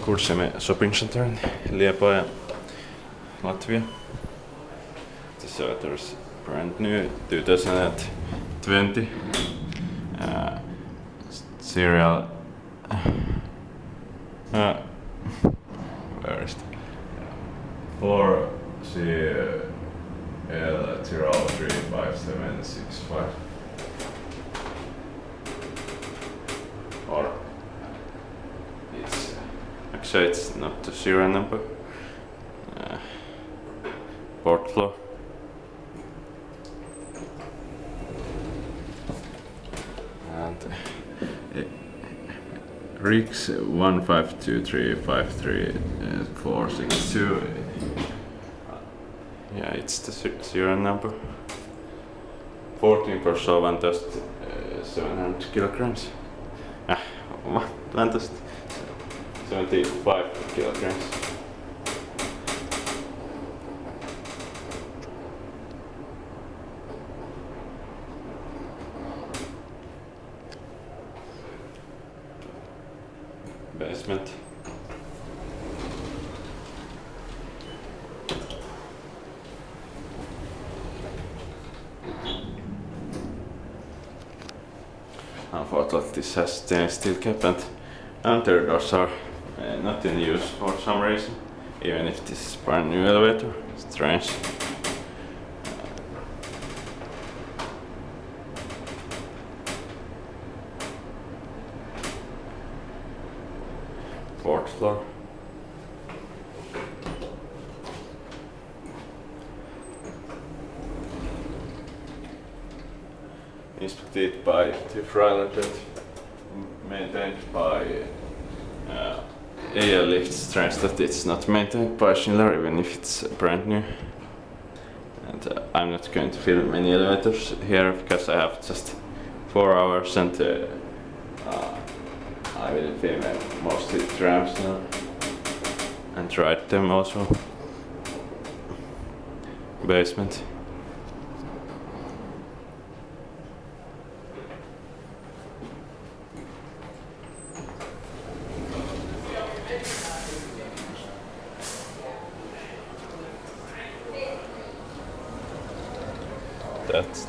Kurzeme shopping center in Liepāja, Latvia. This elevator is brand new, 2020. Serial. Where is it? 4CL035765. Or it's actually it's not the serial number. Port floor. And Rix 152353462. Yeah, it's the serial number. 14 per solvent, just 700 kilograms. Just 75 kilograms. Basement. Unfortunately, this has stainless steel cap and under doors are not in use for some reason, even if this is brand new elevator. Strange. Fourth floor. Inspected by Liepāja, maintained by AL Lift. Strange that it's not maintained by Schindler, even if it's brand new. And I'm not going to film any elevators here because I have just 4 hours and I will film mostly trams now and ride them also. Basement. That's